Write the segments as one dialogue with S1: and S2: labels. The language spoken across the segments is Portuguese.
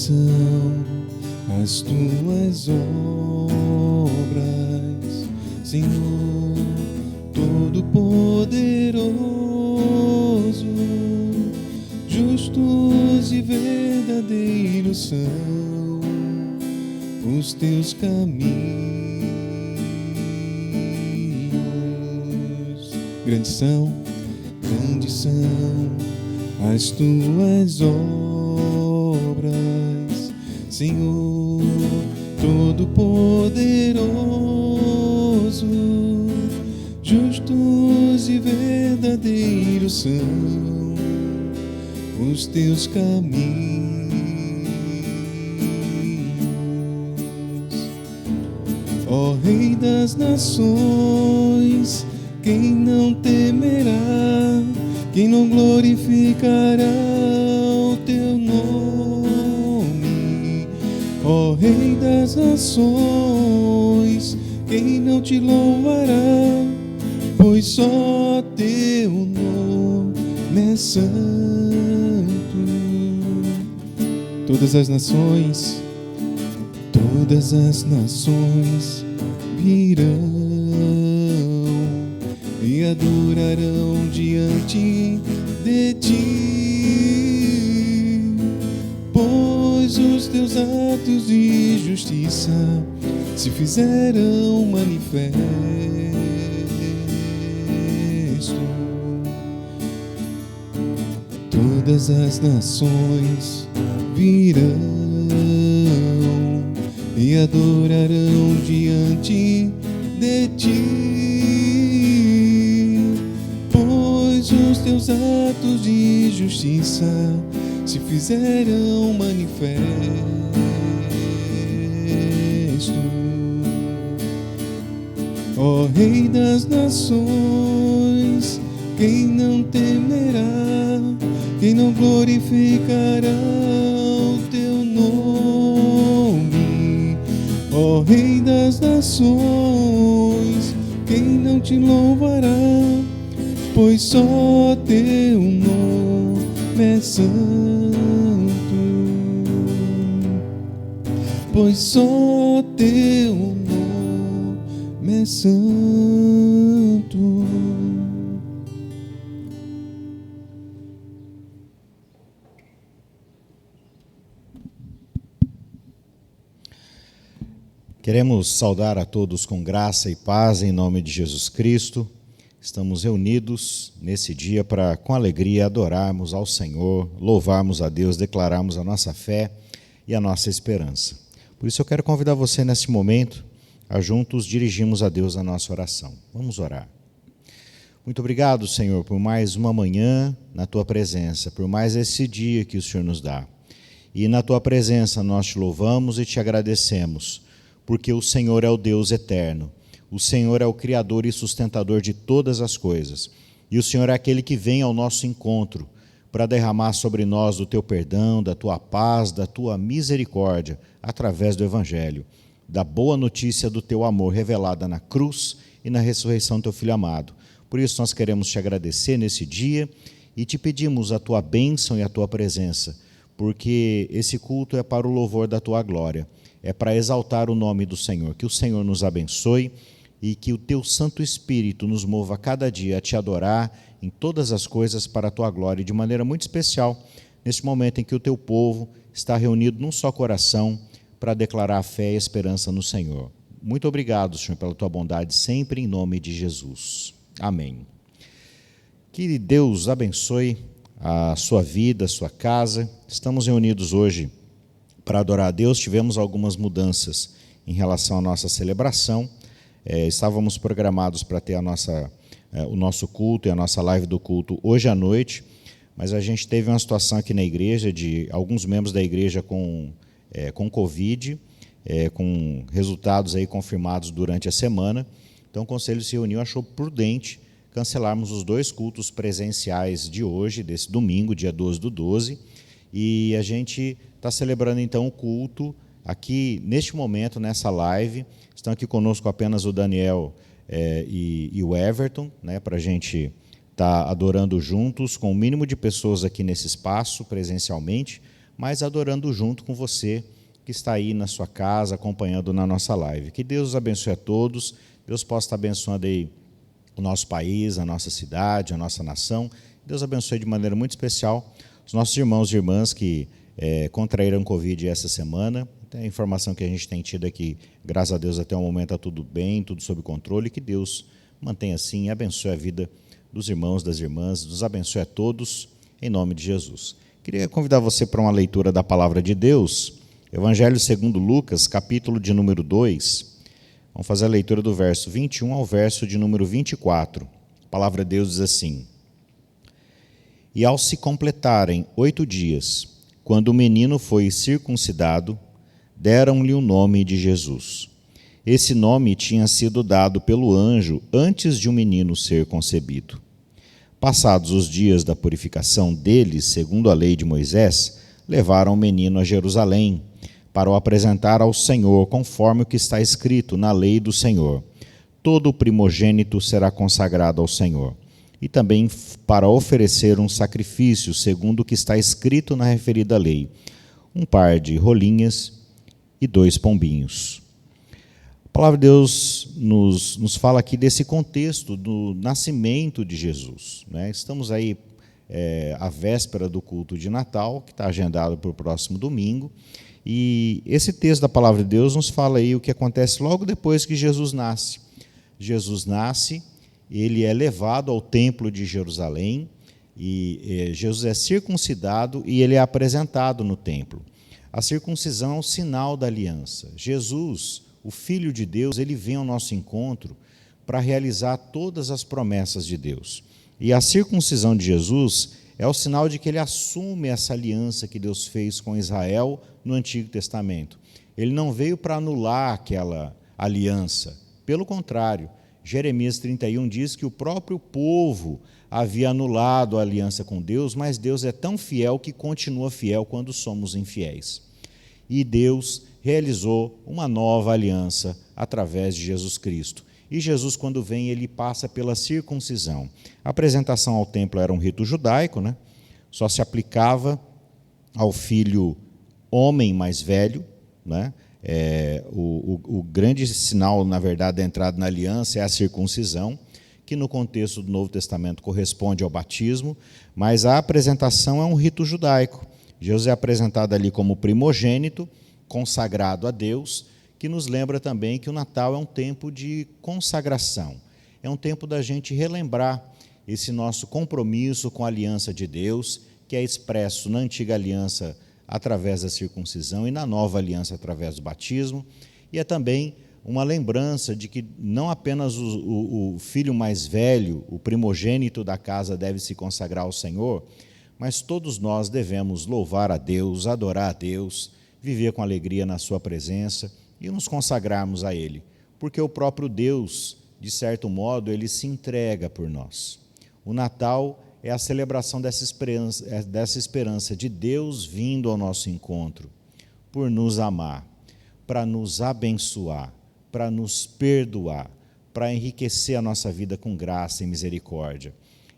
S1: são as tuas obras, Senhor Todo-Poderoso. Justos e verdadeiros são os teus caminhos. Grandes são as tuas obras, Senhor Todo-Poderoso. Justos e verdadeiros são os teus caminhos. Ó Rei das nações, quem não temerá, quem não glorificará o teu nome? Ó Rei das nações, quem não te louvará, pois só teu nome é santo. Todas as nações virão e adorarão diante de ti, pois os teus atos de justiça se fizeram manifestos. Todas as nações virão e adorarão diante de ti, pois os teus atos de justiça se fizeram manifestos. Ó Rei das nações, quem não temerá, quem não glorificará o teu nome? Ó Rei das nações, quem não te louvará, pois só teu nome é santo, pois só teu nome é santo.
S2: Queremos saudar a todos com graça e paz em nome de Jesus Cristo. Estamos reunidos nesse dia para, com alegria, adorarmos ao Senhor, louvarmos a Deus, declararmos a nossa fé e a nossa esperança. Por isso eu quero convidar você nesse momento a juntos dirigirmos a Deus a nossa oração. Vamos orar. Muito obrigado, Senhor, por mais uma manhã na Tua presença, por mais esse dia que o Senhor nos dá. E na Tua presença nós te louvamos e te agradecemos, porque o Senhor é o Deus eterno, o Senhor é o Criador e sustentador de todas as coisas, e o Senhor é aquele que vem ao nosso encontro para derramar sobre nós do Teu perdão, da Tua paz, da Tua misericórdia, através do Evangelho, da boa notícia do Teu amor revelada na cruz e na ressurreição do Teu Filho amado. Por isso nós queremos te agradecer nesse dia e te pedimos a Tua bênção e a Tua presença, porque esse culto é para o louvor da Tua glória. É para exaltar o nome do Senhor. Que o Senhor nos abençoe e que o Teu Santo Espírito nos mova cada dia a Te adorar em todas as coisas para a Tua glória, e de maneira muito especial, neste momento em que o Teu povo está reunido num só coração para declarar a fé e a esperança no Senhor. Muito obrigado, Senhor, pela Tua bondade, sempre em nome de Jesus. Amém. Que Deus abençoe a sua vida, a sua casa. Estamos reunidos hoje para adorar a Deus. Tivemos algumas mudanças em relação à nossa celebração. Estávamos programados para ter o nosso culto e a nossa live do culto hoje à noite, mas a gente teve uma situação aqui na igreja de alguns membros da igreja com Covid, com resultados aí confirmados durante a semana. Então o conselho se reuniu, achou prudente cancelarmos os 2 cultos presenciais de hoje, desse domingo, dia 12/12, e a gente está celebrando então o culto aqui neste momento, nessa live. Estão aqui conosco apenas o Daniel e o Everton, né, para a gente estar adorando juntos, com o mínimo de pessoas aqui nesse espaço, presencialmente, mas adorando junto com você que está aí na sua casa, acompanhando na nossa live. Que Deus os abençoe a todos, Deus possa estar abençoando aí o nosso país, a nossa cidade, a nossa nação. Deus abençoe de maneira muito especial os nossos irmãos e irmãs que contraíram Covid essa semana. A informação que a gente tem tido aqui, graças a Deus, até o momento está tudo bem, tudo sob controle. Que Deus mantenha assim e abençoe a vida dos irmãos, das irmãs, nos abençoe a todos, em nome de Jesus. Queria convidar você para uma leitura da Palavra de Deus, Evangelho segundo Lucas, capítulo de número 2. Vamos fazer a leitura do verso 21 ao verso de número 24. A Palavra de Deus diz assim: E ao se completarem 8 dias, quando o menino foi circuncidado, deram-lhe o nome de Jesus. Esse nome tinha sido dado pelo anjo antes de o menino ser concebido. Passados os dias da purificação deles, segundo a lei de Moisés, levaram o menino a Jerusalém, para o apresentar ao Senhor, conforme o que está escrito na lei do Senhor. Todo primogênito será consagrado ao Senhor. E também para oferecer um sacrifício, segundo o que está escrito na referida lei, um par de rolinhas e 2 pombinhos. A palavra de Deus nos fala aqui desse contexto do nascimento de Jesus, né? Estamos aí à véspera do culto de Natal, que está agendado para o próximo domingo, e esse texto da palavra de Deus nos fala aí o que acontece logo depois que Jesus nasce. Jesus nasce, ele é levado ao templo de Jerusalém, e Jesus é circuncidado e ele é apresentado no templo. A circuncisão é um sinal da aliança. Jesus, o Filho de Deus, ele vem ao nosso encontro para realizar todas as promessas de Deus. E a circuncisão de Jesus é o sinal de que ele assume essa aliança que Deus fez com Israel no Antigo Testamento. Ele não veio para anular aquela aliança. Pelo contrário, Jeremias 31 diz que o próprio povo havia anulado a aliança com Deus, mas Deus é tão fiel que continua fiel quando somos infiéis. E Deus realizou uma nova aliança através de Jesus Cristo. E Jesus, quando vem, ele passa pela circuncisão. A apresentação ao templo era um rito judaico, né? Só se aplicava ao filho homem mais velho, né? O grande sinal, na verdade, da entrada na aliança é a circuncisão, que no contexto do Novo Testamento corresponde ao batismo, mas a apresentação é um rito judaico. Jesus é apresentado ali como primogênito, consagrado a Deus, que nos lembra também que o Natal é um tempo de consagração, é um tempo da gente relembrar esse nosso compromisso com a aliança de Deus, que é expresso na antiga aliança através da circuncisão e na nova aliança através do batismo, e é também uma lembrança de que não apenas o filho mais velho, o primogênito da casa, deve se consagrar ao Senhor, mas todos nós devemos louvar a Deus, adorar a Deus, viver com alegria na sua presença e nos consagrarmos a Ele, porque o próprio Deus, de certo modo, Ele se entrega por nós. O Natal é a celebração dessa esperança de Deus vindo ao nosso encontro, por nos amar, para nos abençoar, para nos perdoar, para enriquecer a nossa vida com graça e misericórdia.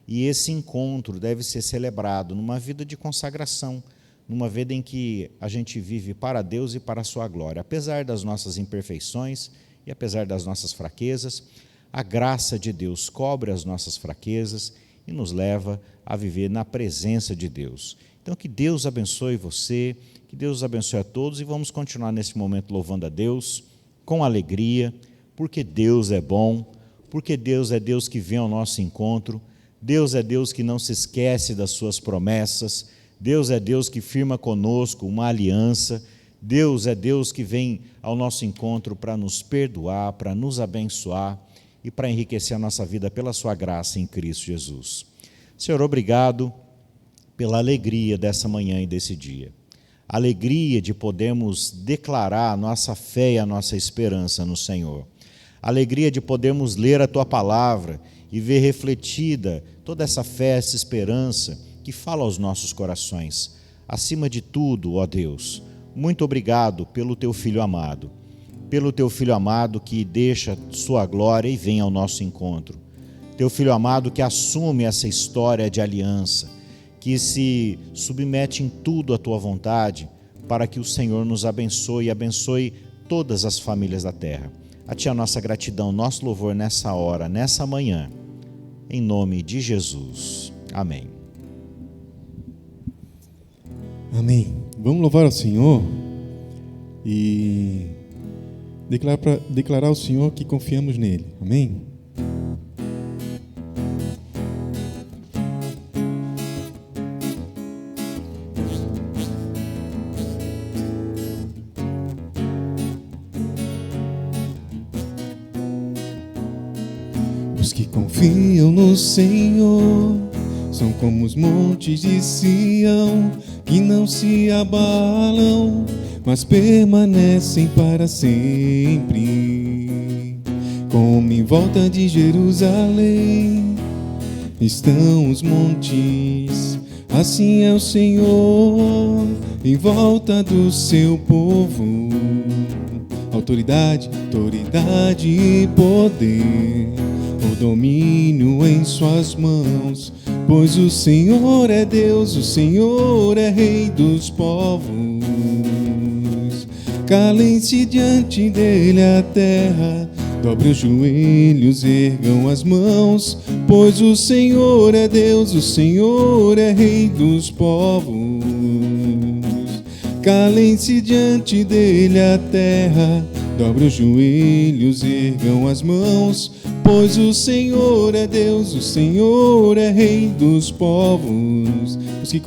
S2: E esse encontro deve ser celebrado numa vida de consagração, numa vida em que a gente vive para Deus e para a sua glória. Apesar das nossas imperfeições e apesar das nossas fraquezas, a graça de Deus cobre as nossas fraquezas e nos leva a viver na presença de Deus. Então, que Deus abençoe você, que Deus abençoe a todos, e vamos continuar nesse momento louvando a Deus com alegria, porque Deus é bom, porque Deus é Deus que vem ao nosso encontro, Deus é Deus que não se esquece das suas promessas, Deus é Deus que firma conosco uma aliança, Deus é Deus que vem ao nosso encontro para nos perdoar, para nos abençoar e para enriquecer a nossa vida pela sua graça em Cristo Jesus. Senhor, obrigado pela alegria dessa manhã e desse dia. A alegria de podermos declarar a nossa fé e a nossa esperança no Senhor. A alegria de podermos ler a Tua palavra e ver refletida toda essa fé, essa esperança que fala aos nossos corações. Acima de tudo, ó Deus, muito obrigado pelo Teu Filho amado, pelo Teu Filho amado que deixa sua glória e vem ao nosso encontro. Teu Filho amado que assume essa história de aliança, que se submete em tudo à tua vontade, para que o Senhor nos abençoe e abençoe todas as famílias da terra. A Ti a nossa gratidão, nosso louvor nessa hora, nessa manhã, em nome de Jesus. Amém.
S1: Amém. Vamos louvar ao Senhor e declarar ao Senhor que confiamos nele. Amém? Os que confiam no Senhor são como os montes de Sião, que não se abalam, mas permanecem para sempre. Como em volta de Jerusalém estão os montes, assim é o Senhor em volta do seu povo. Autoridade e poder, o domínio em suas mãos, pois o Senhor é Deus, o Senhor é Rei dos povos. Calem-se diante dele a terra, dobre os joelhos, ergam as mãos, pois o Senhor é Deus, o Senhor é Rei dos povos. Calem-se diante dele a terra, dobre os joelhos, ergam as mãos, pois o Senhor é Deus, o Senhor é Rei dos povos. Os que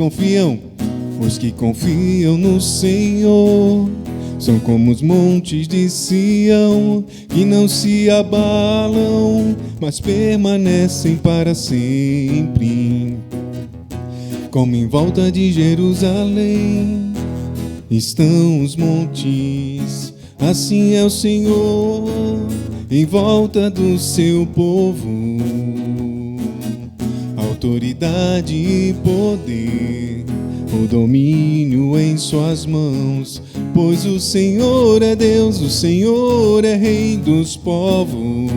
S1: confiam no Senhor são como os montes de Sião, que não se abalam, mas permanecem para sempre. Como em volta de Jerusalém estão os montes, assim é o Senhor em volta do seu povo. Autoridade e poder, o domínio em suas mãos, pois o Senhor é Deus, o Senhor é Rei dos povos.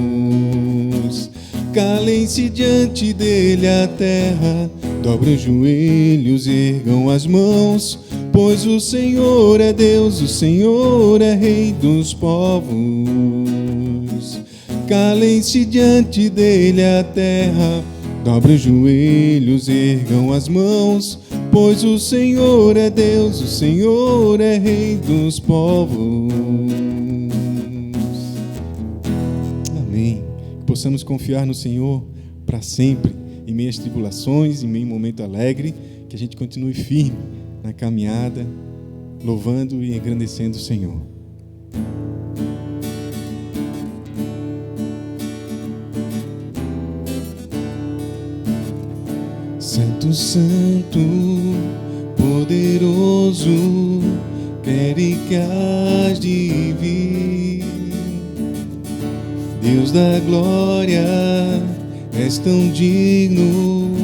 S1: Calem-se diante dele a terra, dobre os joelhos, ergam as mãos, pois o Senhor é Deus, o Senhor é Rei dos povos. Calem-se diante dele a terra, dobre os joelhos, ergam as mãos, pois o Senhor é Deus, o Senhor é Rei dos povos. Amém. Que possamos confiar no Senhor para sempre, em meio às tribulações, em meio a um momento alegre, que a gente continue firme na caminhada, louvando e engrandecendo o Senhor. Santo, Santo, poderoso, quero que hás de vir. Deus da glória, és tão digno,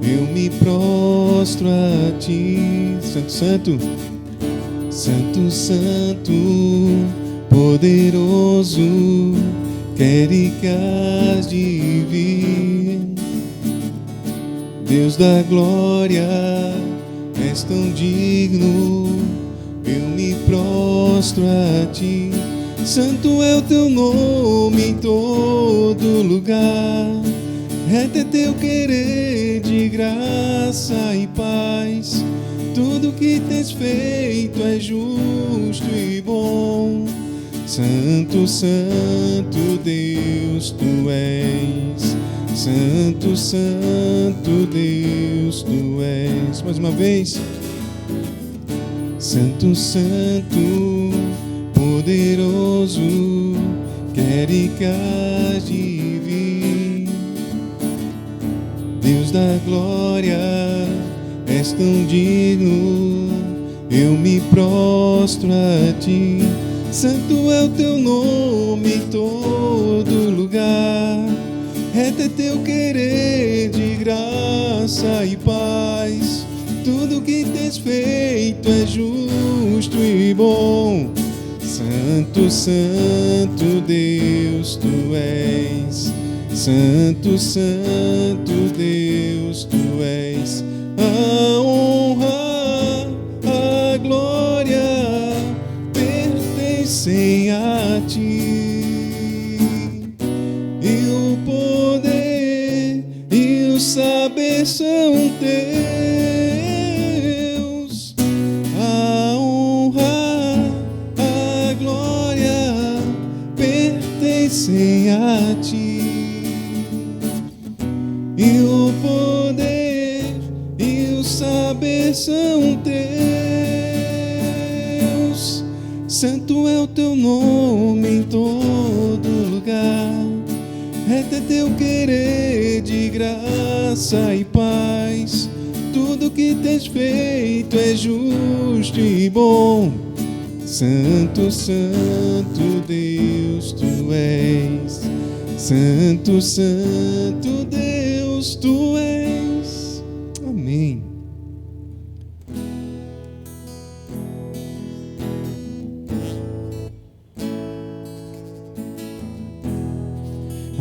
S1: eu me prostro a ti. Santo, Santo, Santo, Santo, poderoso, quero que hás de vir. Deus da glória, és tão digno, eu me prostro a ti. Santo é o teu nome em todo lugar, reto é teu querer de graça e paz. Tudo que tens feito é justo e bom. Santo, Santo Deus, tu és. Santo, Santo Deus, tu és. Mais uma vez. Santo, Santo, poderoso, quero que hás de vir. Deus da glória, és tão digno, eu me prostro a ti. Santo é o teu nome em todo lugar, reto é teu querer de graça e paz. Tudo que tens feito é justo e bom. Santo, Santo Deus, tu és. Santo, Santo Deus, tu és. A honra, a glória pertencem a ti, e o poder e o saber são teus. A honra, a glória pertencem a ti, e o poder e o saber são teus. Santo é o teu nome em todo lugar, reto é teu querer de graça e paz. Tudo que tens feito é justo e bom. Santo, santo Deus tu és. Santo, santo Deus tu és. Amém.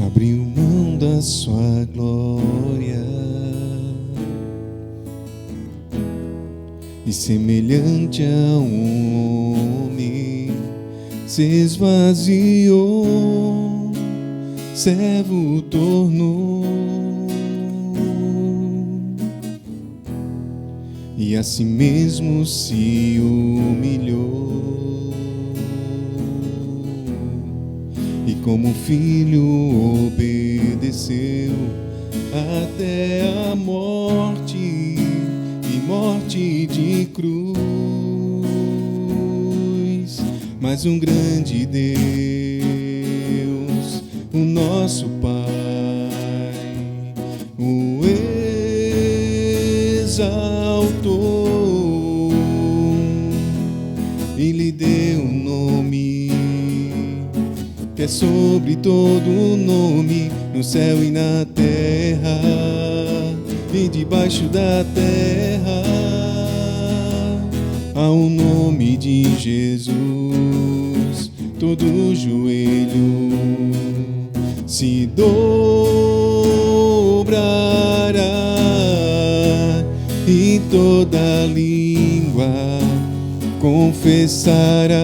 S1: Abriu mão da sua glória e, semelhante a um homem, se esvaziou, servo tornou, e a si mesmo se humilhou, e como filho obedeceu até a morte, e morte de cruz. Mas um grande Deus, o nosso Pai, o exaltou e lhe deu um nome que é sobre todo nome, no céu e na terra e debaixo da terra. Ao nome de Jesus todo joelho se dobrará e toda língua confessará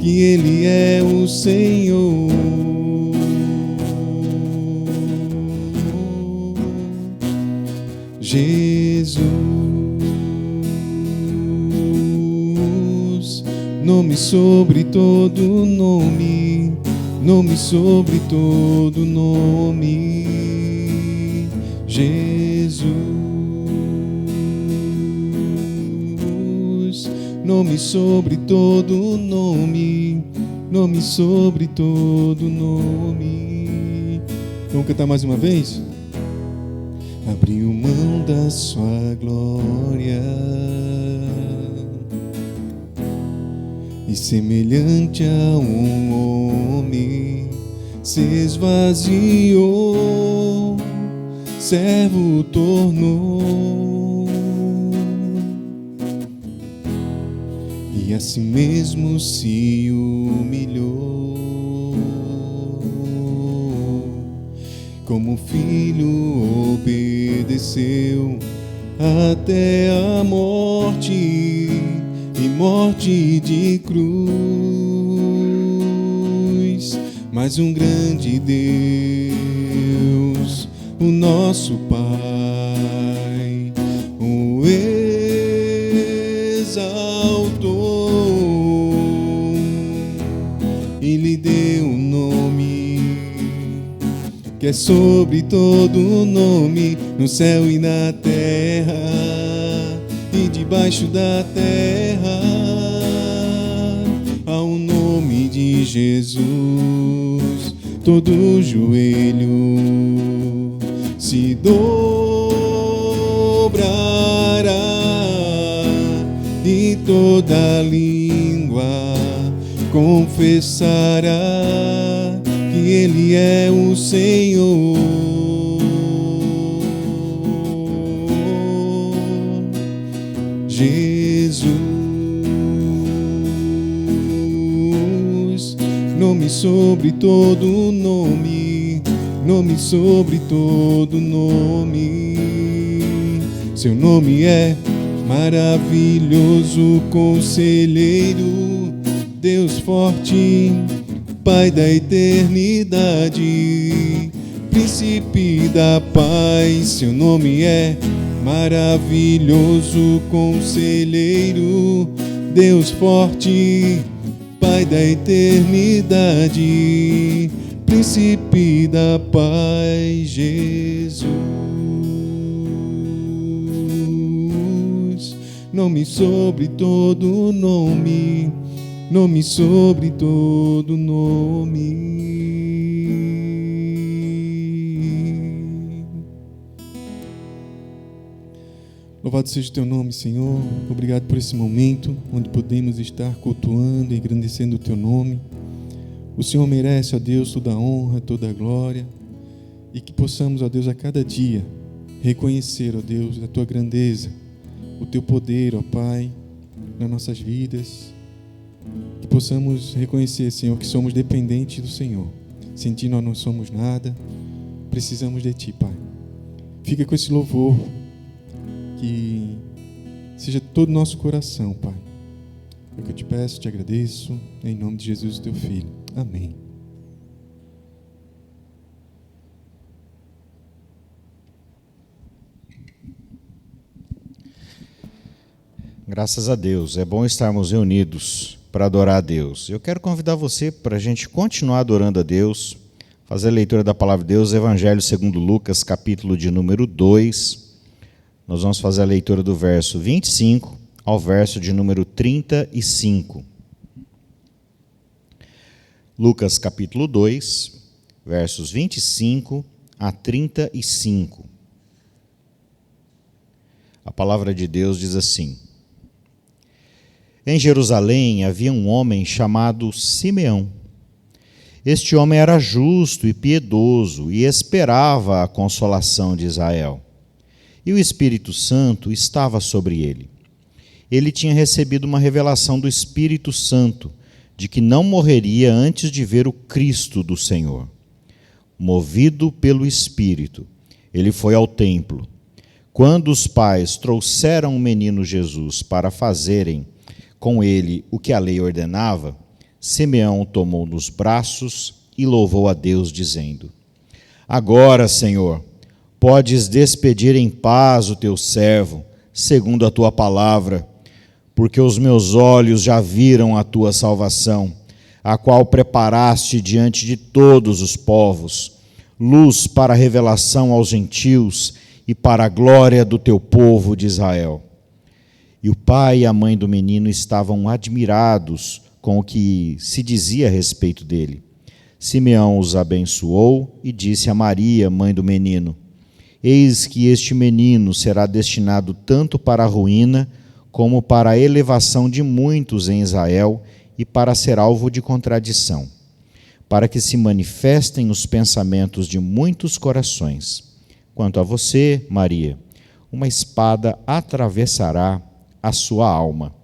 S1: que Ele é o Senhor. Jesus, nome sobre todo nome, nome sobre todo nome. Jesus, nome sobre todo nome, nome sobre todo nome. Vamos cantar mais uma vez? Abriu mão da sua glória e, semelhante a um homem, se esvaziou, servo tornou, e a si mesmo se humilhou, como filho obedeceu até a morte, e morte de cruz. Mas um grande Deus, o nosso Pai, o exaltou e lhe deu um nome que é sobre todo nome, no céu e na terra e debaixo da terra. Ao nome de Jesus todo joelho se dobrará e toda língua confessará que Ele é o Senhor. Jesus, nome sobre todo nome, nome sobre todo nome. Seu nome é maravilhoso, conselheiro, Deus forte, Pai da eternidade, príncipe da paz. Seu nome é maravilhoso, conselheiro, Deus forte, Pai da eternidade, príncipe da paz, Jesus. Nome sobre todo nome, nome sobre todo nome. Louvado seja o teu nome, Senhor. Obrigado por esse momento onde podemos estar cultuando e engrandecendo o teu nome. O Senhor merece, ó Deus, toda a honra, toda a glória, e que possamos, ó Deus, a cada dia reconhecer, ó Deus, a tua grandeza, o teu poder, ó Pai, nas nossas vidas. Que possamos reconhecer, Senhor, que somos dependentes do Senhor. Sem ti nós não somos nada, precisamos de ti, Pai. Fica com esse louvor, que seja todo o nosso coração, Pai. É o que eu te peço, te agradeço, em nome de Jesus, teu Filho. Amém.
S2: Graças a Deus, é bom estarmos reunidos para adorar a Deus. Eu quero convidar você para a gente continuar adorando a Deus, fazer a leitura da Palavra de Deus, Evangelho segundo Lucas, capítulo de número 2. Nós vamos fazer a leitura do verso 25 ao verso de número 35. Lucas, capítulo 2, versos 25 a 35. A palavra de Deus diz assim: Em Jerusalém havia um homem chamado Simeão. Este homem era justo e piedoso e esperava a consolação de Israel. E o Espírito Santo estava sobre ele. Ele tinha recebido uma revelação do Espírito Santo de que não morreria antes de ver o Cristo do Senhor. Movido pelo Espírito, ele foi ao templo. Quando os pais trouxeram o menino Jesus para fazerem com ele o que a lei ordenava, Simeão o tomou nos braços e louvou a Deus, dizendo: Agora, Senhor, podes despedir em paz o teu servo, segundo a tua palavra, porque os meus olhos já viram a tua salvação, a qual preparaste diante de todos os povos, luz para a revelação aos gentios e para a glória do teu povo de Israel. E o pai e a mãe do menino estavam admirados com o que se dizia a respeito dele. Simeão os abençoou e disse a Maria, mãe do menino: Eis que este menino será destinado tanto para a ruína como para a elevação de muitos em Israel e para ser alvo de contradição, para que se manifestem os pensamentos de muitos corações. Quanto a você, Maria, uma espada atravessará a sua alma.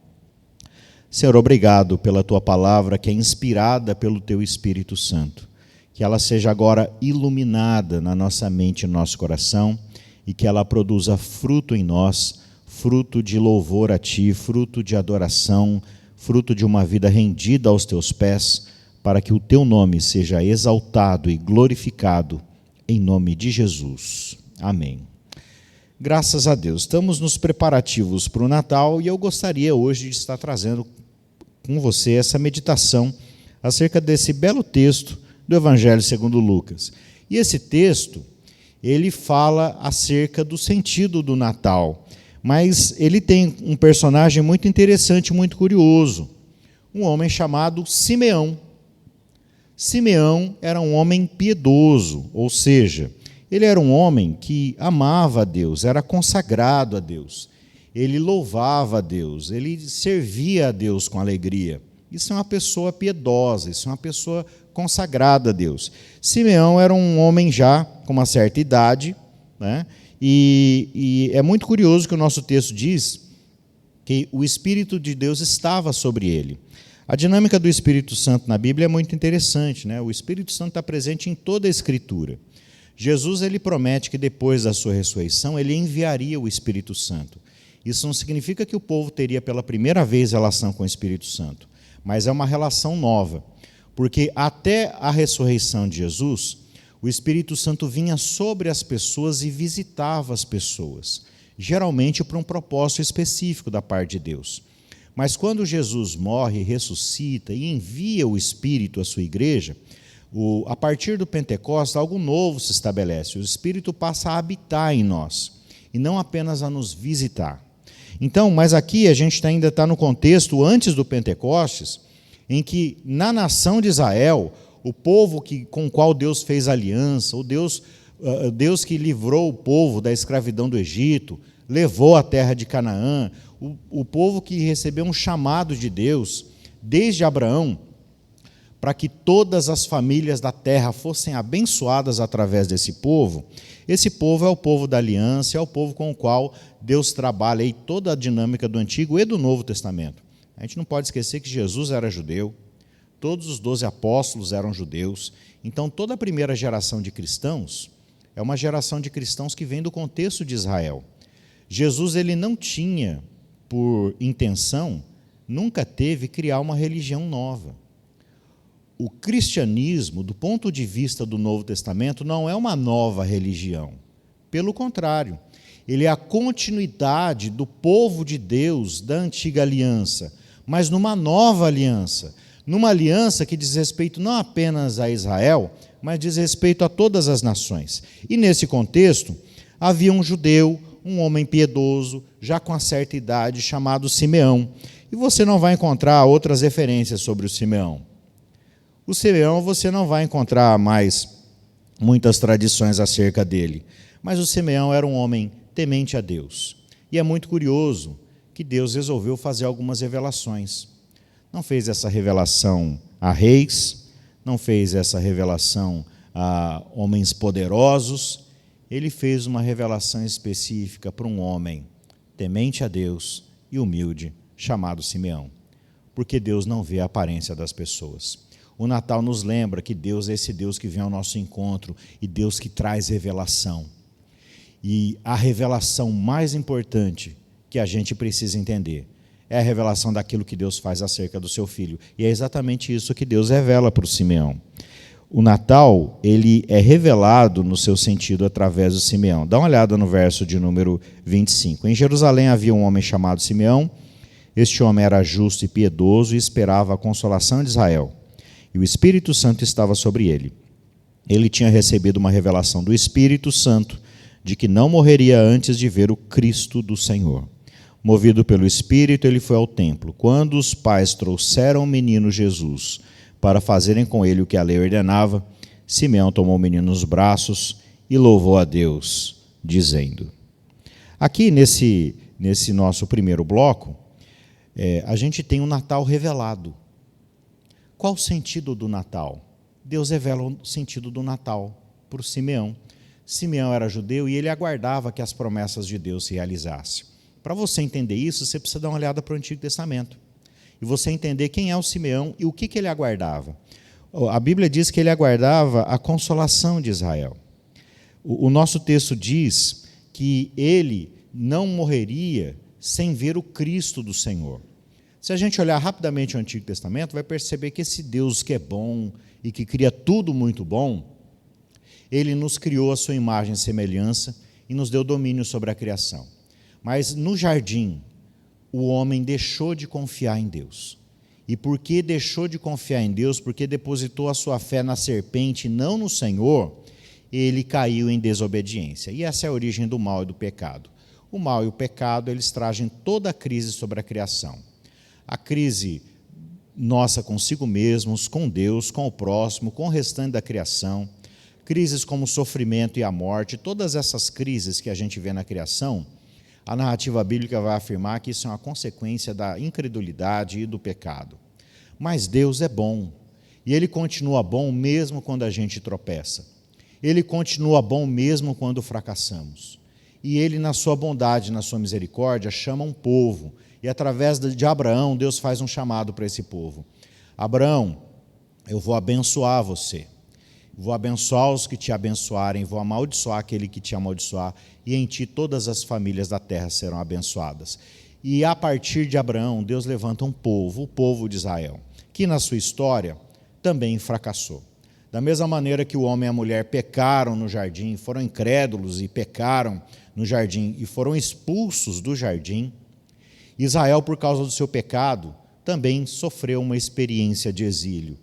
S2: Senhor, obrigado pela tua palavra que é inspirada pelo teu Espírito Santo. Que ela seja agora iluminada na nossa mente e no nosso coração e que ela produza fruto em nós, fruto de louvor a ti, fruto de adoração, fruto de uma vida rendida aos teus pés, para que o teu nome seja exaltado e glorificado em nome de Jesus. Amém. Graças a Deus. Estamos nos preparativos para o Natal e eu gostaria hoje de estar trazendo com você essa meditação acerca desse belo texto do Evangelho segundo Lucas. E esse texto, ele fala acerca do sentido do Natal, mas ele tem um personagem muito interessante, muito curioso, um homem chamado Simeão. Simeão era um homem piedoso, ou seja, ele era um homem que amava a Deus, era consagrado a Deus, ele louvava a Deus, ele servia a Deus com alegria. Isso é uma pessoa piedosa, isso é uma pessoa consagrada a Deus. Simeão era um homem já com uma certa idade, né? E é muito curioso que o nosso texto diz que o Espírito de Deus estava sobre ele. A dinâmica do Espírito Santo na Bíblia é muito interessante, né? O Espírito Santo está presente em toda a Escritura. Jesus ele promete que depois da sua ressurreição ele enviaria o Espírito Santo. Isso não significa que o povo teria pela primeira vez relação com o Espírito Santo, mas é uma relação nova, porque até a ressurreição de Jesus, o Espírito Santo vinha sobre as pessoas e visitava as pessoas, geralmente por um propósito específico da parte de Deus. Mas quando Jesus morre, ressuscita e envia o Espírito à sua igreja, a partir do Pentecostes, algo novo se estabelece. O Espírito passa a habitar em nós, e não apenas a nos visitar. Então, mas aqui a gente ainda está no contexto antes do Pentecostes, em que na nação de Israel, o povo com o qual Deus fez aliança, Deus que livrou o povo da escravidão do Egito, levou a terra de Canaã, o povo que recebeu um chamado de Deus, desde Abraão, para que todas as famílias da terra fossem abençoadas através desse povo. Esse povo é o povo da aliança, é o povo com o qual Deus trabalha aí toda a dinâmica do Antigo e do Novo Testamento. A gente não pode esquecer que Jesus era judeu, todos os 12 apóstolos eram judeus, então toda a primeira geração de cristãos é uma geração de cristãos que vem do contexto de Israel. Jesus ele não tinha por intenção, nunca teve, criar uma religião nova. O cristianismo, do ponto de vista do Novo Testamento, não é uma nova religião. Pelo contrário, ele é a continuidade do povo de Deus da antiga aliança, mas numa nova aliança, numa aliança que diz respeito não apenas a Israel, mas diz respeito a todas as nações. E nesse contexto, havia um judeu, um homem piedoso, já com uma certa idade, chamado Simeão. E você não vai encontrar outras referências sobre o Simeão. O Simeão você não vai encontrar mais muitas tradições acerca dele, mas o Simeão era um homem temente a Deus. E é muito curioso que Deus resolveu fazer algumas revelações. Não fez essa revelação a reis, não fez essa revelação a homens poderosos, ele fez uma revelação específica para um homem temente a Deus e humilde, chamado Simeão, porque Deus não vê a aparência das pessoas. O Natal nos lembra que Deus é esse Deus que vem ao nosso encontro e Deus que traz revelação. E a revelação mais importante que a gente precisa entender é a revelação daquilo que Deus faz acerca do seu filho. E é exatamente isso que Deus revela para o Simeão. O Natal, ele é revelado no seu sentido através do Simeão. Dá uma olhada no verso de número 25. Em Jerusalém havia um homem chamado Simeão. Este homem era justo e piedoso e esperava a consolação de Israel. E o Espírito Santo estava sobre ele. Ele tinha recebido uma revelação do Espírito Santo de que não morreria antes de ver o Cristo do Senhor. Movido pelo Espírito, ele foi ao templo. Quando os pais trouxeram o menino Jesus para fazerem com ele o que a lei ordenava, Simeão tomou o menino nos braços e louvou a Deus, dizendo... Aqui, nesse nosso primeiro bloco, a gente tem o Natal revelado. Qual o sentido do Natal? Deus revela o sentido do Natal para o Simeão. Simeão era judeu e ele aguardava que as promessas de Deus se realizassem. Para você entender isso, você precisa dar uma olhada para o Antigo Testamento. E você entender quem é o Simeão e o que ele aguardava. A Bíblia diz que ele aguardava a consolação de Israel. O nosso texto diz que ele não morreria sem ver o Cristo do Senhor. Se a gente olhar rapidamente o Antigo Testamento, vai perceber que esse Deus que é bom e que cria tudo muito bom, ele nos criou a sua imagem e semelhança e nos deu domínio sobre a criação. Mas no jardim, o homem deixou de confiar em Deus. E porque deixou de confiar em Deus, porque depositou a sua fé na serpente e não no Senhor, ele caiu em desobediência. E essa é a origem do mal e do pecado. O mal e o pecado, eles trazem toda a crise sobre a criação. A crise nossa consigo mesmos, com Deus, com o próximo, com o restante da criação. Crises como o sofrimento e a morte, todas essas crises que a gente vê na criação, a narrativa bíblica vai afirmar que isso é uma consequência da incredulidade e do pecado. Mas Deus é bom, e Ele continua bom mesmo quando a gente tropeça. Ele continua bom mesmo quando fracassamos. E Ele, na sua bondade, na sua misericórdia, chama um povo, e através de Abraão, Deus faz um chamado para esse povo. Abraão, eu vou abençoar você. vou abençoar os que te abençoarem, vou amaldiçoar aquele que te amaldiçoar, e em ti todas as famílias da terra serão abençoadas. E a partir de Abraão, Deus levanta um povo, o povo de Israel, que na sua história também fracassou. Da mesma maneira que o homem e a mulher pecaram no jardim, foram incrédulos e pecaram no jardim e foram expulsos do jardim, Israel, por causa do seu pecado, também sofreu uma experiência de exílio.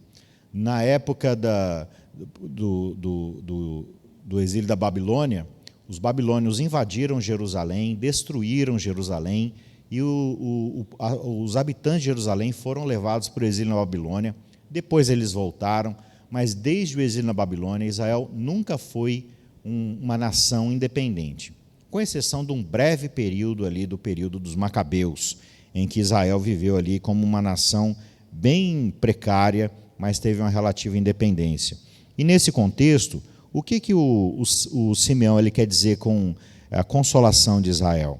S2: Na época do exílio da Babilônia, os babilônios invadiram Jerusalém, destruíram Jerusalém, e os habitantes de Jerusalém foram levados para o exílio na Babilônia. Depois eles voltaram, mas desde o exílio na Babilônia, Israel nunca foi uma nação independente, com exceção de um breve período ali, do período dos Macabeus, em que Israel viveu ali como uma nação bem precária, mas teve uma relativa independência. E nesse contexto, o que o Simeão ele quer dizer com a consolação de Israel?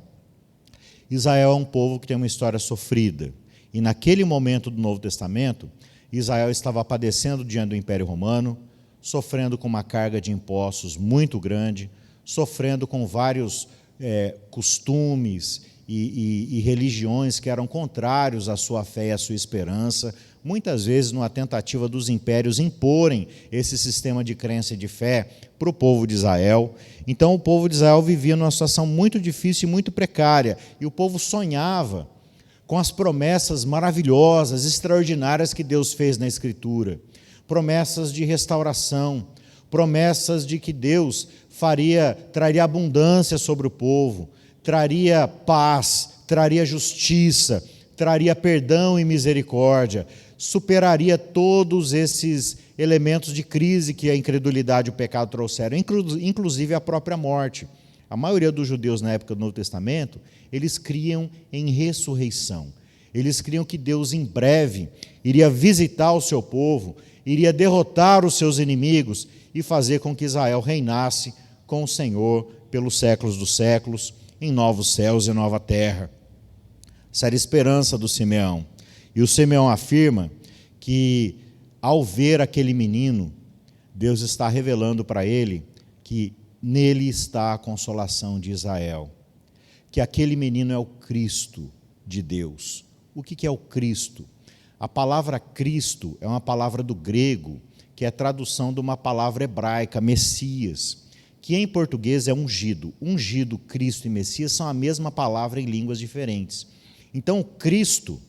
S2: Israel é um povo que tem uma história sofrida, e naquele momento do Novo Testamento, Israel estava padecendo diante do Império Romano, sofrendo com uma carga de impostos muito grande, sofrendo com vários costumes e religiões que eram contrários à sua fé e à sua esperança, muitas vezes numa tentativa dos impérios imporem esse sistema de crença e de fé para o povo de Israel. Então o povo de Israel vivia numa situação muito difícil e muito precária, e o povo sonhava com as promessas maravilhosas, extraordinárias que Deus fez na Escritura, promessas de restauração, promessas de que Deus traria abundância sobre o povo, traria paz, traria justiça, traria perdão e misericórdia, superaria todos esses elementos de crise que a incredulidade e o pecado trouxeram, inclusive a própria morte. A maioria dos judeus na época do Novo Testamento, eles criam em ressurreição. Eles criam que Deus em breve iria visitar o seu povo, iria derrotar os seus inimigos e fazer com que Israel reinasse com o Senhor pelos séculos dos séculos, em novos céus e nova terra. Essa era a esperança do Simeão. E o Simeão afirma que, ao ver aquele menino, Deus está revelando para ele que nele está a consolação de Israel, que aquele menino é o Cristo de Deus. O que é o Cristo? A palavra Cristo é uma palavra do grego, que é a tradução de uma palavra hebraica, Messias, que em português é ungido. Ungido, Cristo e Messias são a mesma palavra em línguas diferentes. Então, o Cristo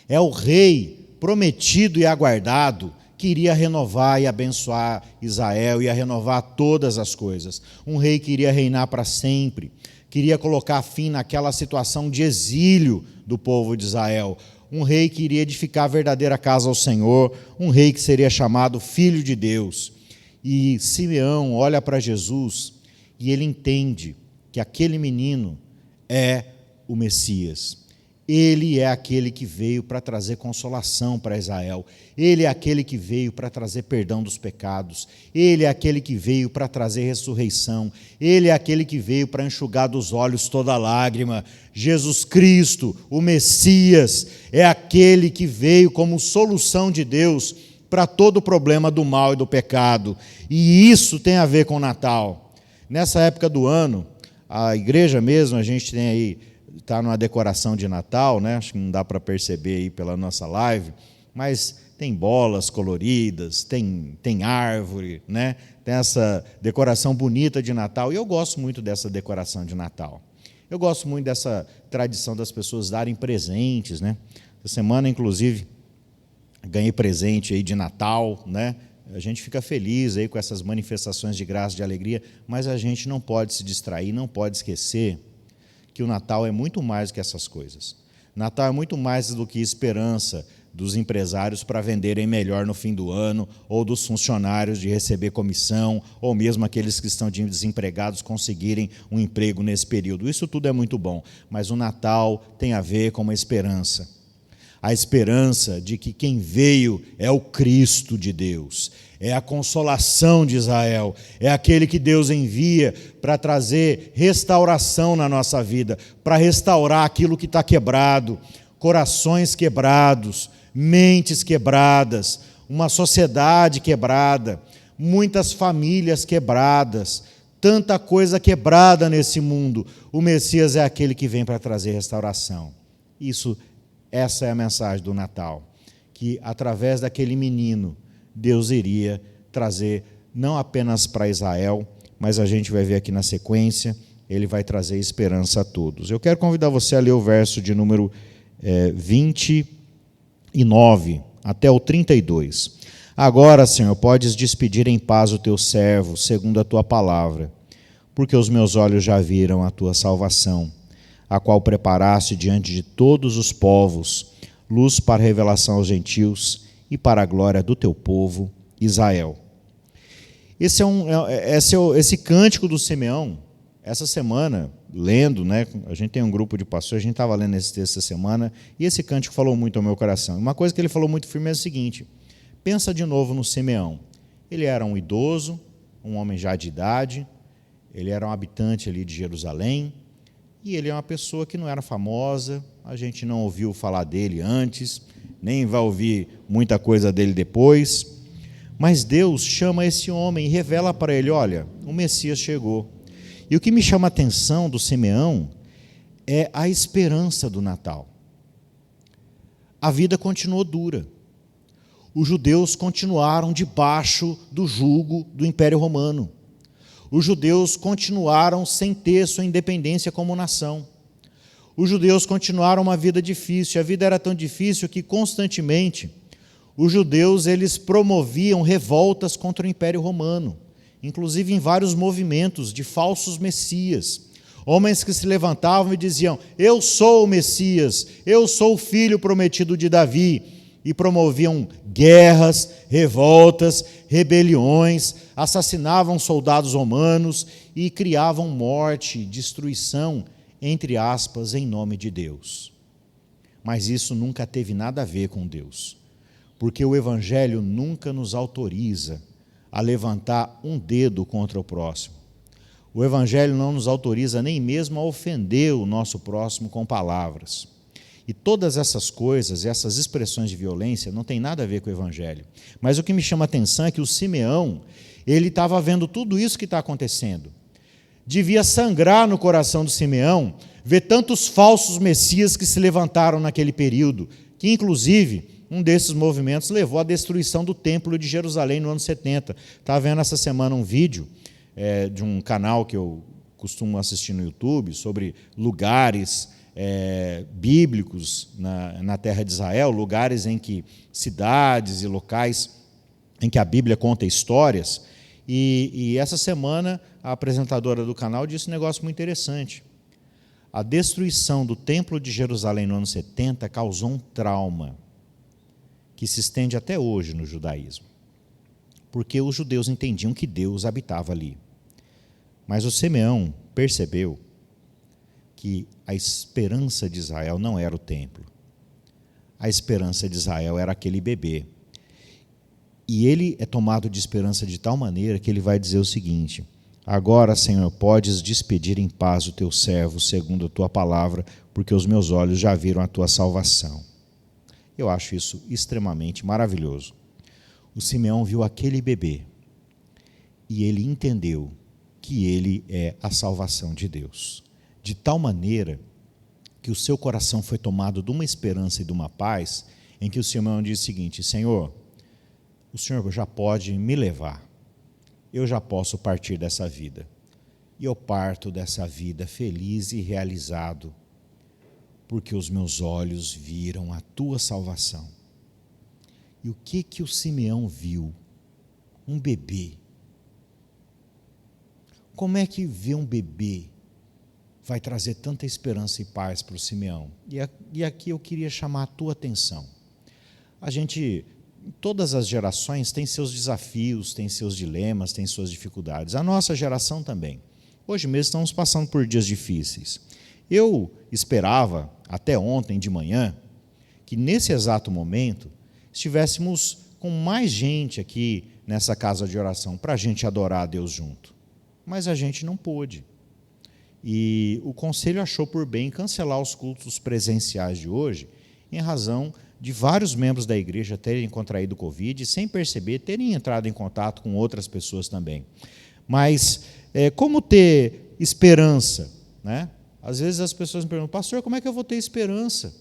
S2: é o rei prometido e aguardado, que iria renovar e abençoar Israel, ia renovar todas as coisas. Um rei que iria reinar para sempre, queria colocar fim naquela situação de exílio do povo de Israel. Um rei que iria edificar a verdadeira casa ao Senhor, um rei que seria chamado Filho de Deus. E Simeão olha para Jesus e ele entende que aquele menino é o Messias. Ele é aquele que veio para trazer consolação para Israel. Ele é aquele que veio para trazer perdão dos pecados. Ele é aquele que veio para trazer ressurreição. Ele é aquele que veio para enxugar dos olhos toda lágrima. Jesus Cristo, o Messias, é aquele que veio como solução de Deus para todo o problema do mal e do pecado. E isso tem a ver com o Natal. Nessa época do ano, a igreja mesmo, a gente tem aí, está numa decoração de Natal, né? Acho que não dá para perceber aí pela nossa live, mas tem bolas coloridas, tem árvore, né? Tem essa decoração bonita de Natal, e eu gosto muito dessa decoração de Natal. Eu gosto muito dessa tradição das pessoas darem presentes, né? Essa semana, inclusive, ganhei presente aí de Natal, né? A gente fica feliz aí com essas manifestações de graça, de alegria, mas a gente não pode se distrair, não pode esquecer que o Natal é muito mais do que essas coisas. Natal é muito mais do que esperança dos empresários para venderem melhor no fim do ano, ou dos funcionários de receber comissão, ou mesmo aqueles que estão desempregados conseguirem um emprego nesse período. Isso tudo é muito bom, mas o Natal tem a ver com uma esperança. A esperança de que quem veio é o Cristo de Deus, é a consolação de Israel, é aquele que Deus envia para trazer restauração na nossa vida, para restaurar aquilo que está quebrado, corações quebrados, mentes quebradas, uma sociedade quebrada, muitas famílias quebradas, tanta coisa quebrada nesse mundo. O Messias é aquele que vem para trazer restauração. Essa é a mensagem do Natal, que através daquele menino, Deus iria trazer não apenas para Israel, mas a gente vai ver aqui na sequência, ele vai trazer esperança a todos. Eu quero convidar você a ler o verso de número 29 até o 32. Agora, Senhor, podes despedir em paz o teu servo, segundo a tua palavra, porque os meus olhos já viram a tua salvação, a qual preparaste diante de todos os povos, luz para revelação aos gentios e para a glória do teu povo, Israel. Esse cântico do Simeão, essa semana, lendo, a gente tem um grupo de pastores, a gente estava lendo esse texto essa semana, e esse cântico falou muito ao meu coração. Uma coisa que ele falou muito firme é o seguinte: pensa de novo no Simeão. Ele era um idoso, um homem já de idade, ele era um habitante ali de Jerusalém, e ele é uma pessoa que não era famosa, a gente não ouviu falar dele antes, nem vai ouvir muita coisa dele depois, mas Deus chama esse homem e revela para ele: olha, o Messias chegou. E o que me chama a atenção do Simeão é a esperança do Natal. A vida continuou dura. Os judeus continuaram debaixo do jugo do Império Romano. Os judeus continuaram sem ter sua independência como nação. Os judeus continuaram uma vida difícil. A vida era tão difícil que constantemente os judeus eles promoviam revoltas contra o Império Romano, inclusive em vários movimentos de falsos messias, homens que se levantavam e diziam: eu sou o Messias, eu sou o filho prometido de Davi, e promoviam guerras, revoltas, rebeliões, assassinavam soldados romanos e criavam morte, destruição, entre aspas, em nome de Deus. Mas isso nunca teve nada a ver com Deus, porque o Evangelho nunca nos autoriza a levantar um dedo contra o próximo. O Evangelho não nos autoriza nem mesmo a ofender o nosso próximo com palavras. E todas essas coisas, essas expressões de violência, não tem nada a ver com o Evangelho. Mas o que me chama a atenção é que o Simeão, ele estava vendo tudo isso que está acontecendo. Devia sangrar no coração do Simeão ver tantos falsos messias que se levantaram naquele período, que inclusive um desses movimentos levou à destruição do Templo de Jerusalém no ano 70. Estava vendo essa semana um vídeo de um canal que eu costumo assistir no YouTube sobre lugares bíblicos na terra de Israel, lugares em que cidades e locais em que a Bíblia conta histórias. E essa semana a apresentadora do canal disse um negócio muito interessante. A destruição do Templo de Jerusalém no ano 70 causou um trauma que se estende até hoje no judaísmo, porque os judeus entendiam que Deus habitava ali. Mas o Simeão percebeu que a esperança de Israel não era o templo. A esperança de Israel era aquele bebê. E ele é tomado de esperança de tal maneira que ele vai dizer o seguinte: agora, Senhor, podes despedir em paz o teu servo, segundo a tua palavra, porque os meus olhos já viram a tua salvação. Eu acho isso extremamente maravilhoso. O Simeão viu aquele bebê e ele entendeu que ele é a salvação de Deus, de tal maneira que o seu coração foi tomado de uma esperança e de uma paz, em que o Simeão diz o seguinte: Senhor, o Senhor já pode me levar, eu já posso partir dessa vida, e eu parto dessa vida feliz e realizado, porque os meus olhos viram a tua salvação. E o que o Simeão viu? Um bebê. Como é que ver um bebê vai trazer tanta esperança e paz para o Simeão? E aqui eu queria chamar a tua atenção. A gente, todas as gerações têm seus desafios, têm seus dilemas, têm suas dificuldades. A nossa geração também. Hoje mesmo estamos passando por dias difíceis. Eu esperava, até ontem de manhã, que nesse exato momento estivéssemos com mais gente aqui nessa casa de oração para a gente adorar a Deus junto. Mas a gente não pôde. E o conselho achou por bem cancelar os cultos presenciais de hoje em razão de vários membros da igreja terem contraído Covid e, sem perceber, terem entrado em contato com outras pessoas também. Mas como ter esperança, né? Às vezes as pessoas me perguntam: pastor, como é que eu vou ter esperança?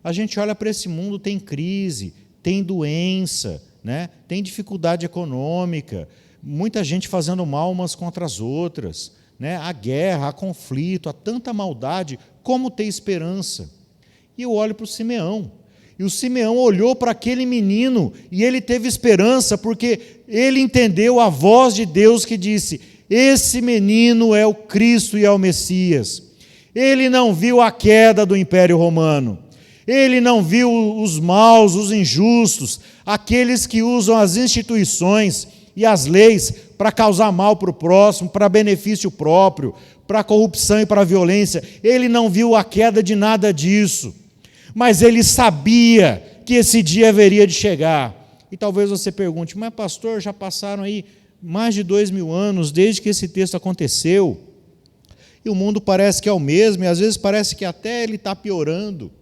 S2: A gente olha para esse mundo, tem crise, tem doença, né? Tem dificuldade econômica, muita gente fazendo mal umas contra as outras, né? Há guerra, há conflito, há tanta maldade. Como ter esperança? E eu olho para o Simeão, e o Simeão olhou para aquele menino e ele teve esperança, porque ele entendeu a voz de Deus que disse: esse menino é o Cristo e é o Messias. Ele não viu a queda do Império Romano, ele não viu os maus, os injustos, aqueles que usam as instituições e as leis para causar mal para o próximo, para benefício próprio, para a corrupção e para a violência. Ele não viu a queda de nada disso, mas ele sabia que esse dia haveria de chegar. E talvez você pergunte: mas pastor, já passaram aí mais de 2000 anos desde que esse texto aconteceu, e o mundo parece que é o mesmo, e às vezes parece que até ele está piorando.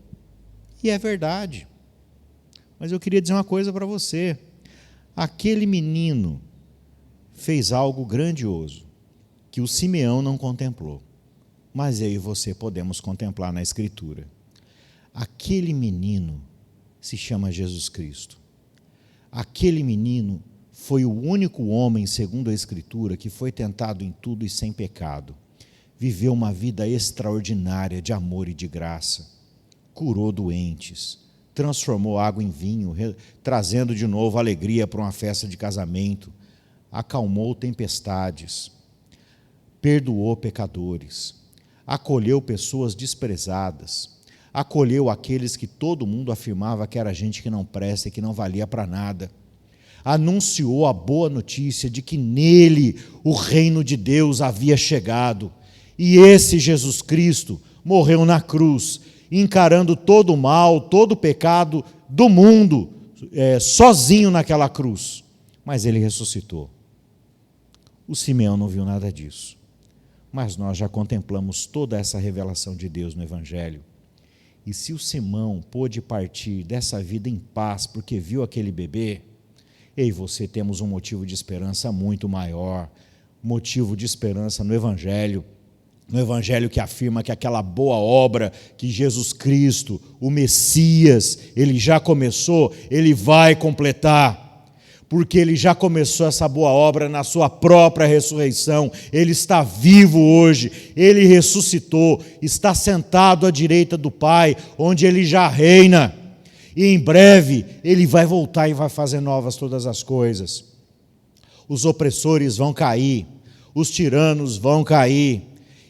S2: E é verdade. Mas eu queria dizer uma coisa para você: aquele menino fez algo grandioso, que o Simeão não contemplou, mas eu e você podemos contemplar na Escritura. Aquele menino se chama Jesus Cristo. Aquele menino foi o único homem, segundo a Escritura, que foi tentado em tudo e sem pecado. Viveu uma vida extraordinária de amor e de graça. Curou doentes, transformou água em vinho, trazendo de novo alegria para uma festa de casamento. Acalmou tempestades, perdoou pecadores, acolheu pessoas desprezadas, acolheu aqueles que todo mundo afirmava que era gente que não presta e que não valia para nada. Anunciou a boa notícia de que nele o reino de Deus havia chegado. E esse Jesus Cristo morreu na cruz, encarando todo o mal, todo o pecado do mundo, sozinho naquela cruz. Mas ele ressuscitou. O Simeão não viu nada disso. Mas nós já contemplamos toda essa revelação de Deus no Evangelho. E se o Simão pôde partir dessa vida em paz porque viu aquele bebê, eu e você temos um motivo de esperança muito maior, motivo de esperança no Evangelho que afirma que aquela boa obra que Jesus Cristo, o Messias, ele já começou, ele vai completar, porque ele já começou essa boa obra na sua própria ressurreição. Ele está vivo hoje, ele ressuscitou, está sentado à direita do Pai, onde ele já reina, e em breve ele vai voltar e vai fazer novas todas as coisas. Os opressores vão cair, os tiranos vão cair,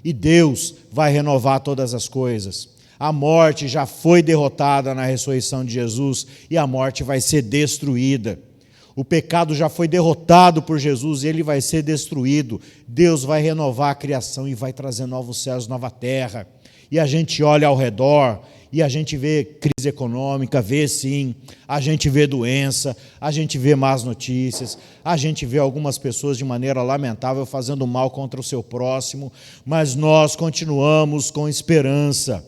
S2: e Deus vai renovar todas as coisas. A morte já foi derrotada na ressurreição de Jesus, e a morte vai ser destruída. O pecado já foi derrotado por Jesus, e ele vai ser destruído. Deus vai renovar a criação e vai trazer novos céus, nova terra. E a gente olha ao redor, e a gente vê crise econômica, vê sim, a gente vê doença, a gente vê más notícias, a gente vê algumas pessoas de maneira lamentável fazendo mal contra o seu próximo, mas nós continuamos com esperança,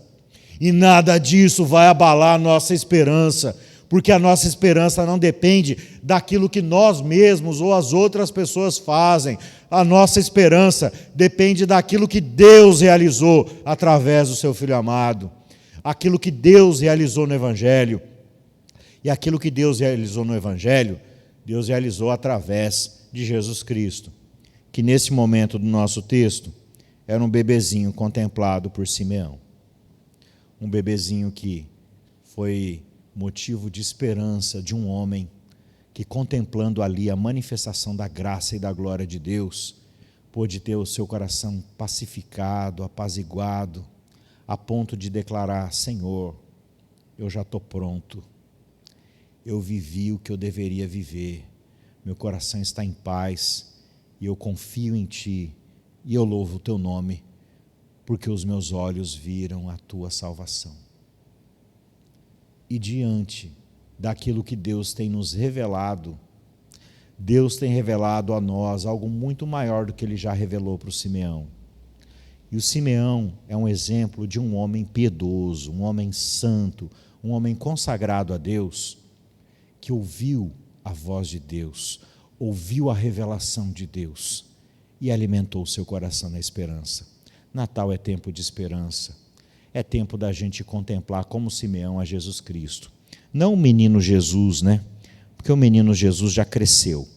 S2: e nada disso vai abalar a nossa esperança, porque a nossa esperança não depende daquilo que nós mesmos ou as outras pessoas fazem. A nossa esperança depende daquilo que Deus realizou através do seu Filho amado, aquilo que Deus realizou no Evangelho. E aquilo que Deus realizou no Evangelho, Deus realizou através de Jesus Cristo, que nesse momento do nosso texto era um bebezinho contemplado por Simeão. Um bebezinho que foi motivo de esperança de um homem que, contemplando ali a manifestação da graça e da glória de Deus, pôde ter o seu coração pacificado, apaziguado, a ponto de declarar: Senhor, eu já estou pronto, eu vivi o que eu deveria viver, meu coração está em paz, e eu confio em Ti, e eu louvo o Teu nome, porque os meus olhos viram a Tua salvação. E diante daquilo que Deus tem nos revelado, Deus tem revelado a nós algo muito maior do que Ele já revelou para o Simeão. E o Simeão é um exemplo de um homem piedoso, um homem santo, um homem consagrado a Deus, que ouviu a voz de Deus, ouviu a revelação de Deus e alimentou o seu coração na esperança. Natal é tempo de esperança, é tempo da gente contemplar como Simeão a Jesus Cristo. Não o menino Jesus, né? Porque o menino Jesus já cresceu.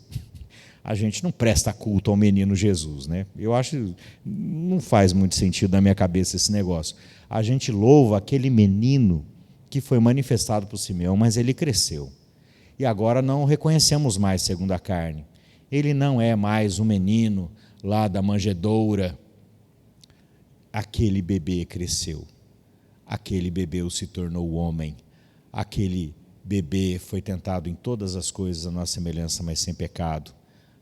S2: A gente não presta culto ao menino Jesus, né? Eu acho, não faz muito sentido na minha cabeça esse negócio. A gente louva aquele menino que foi manifestado por Simeão, mas ele cresceu. E agora não o reconhecemos mais segundo a carne. Ele não é mais um menino lá da manjedoura. Aquele bebê cresceu. Aquele bebê se tornou homem. Aquele bebê foi tentado em todas as coisas a nossa semelhança, mas sem pecado.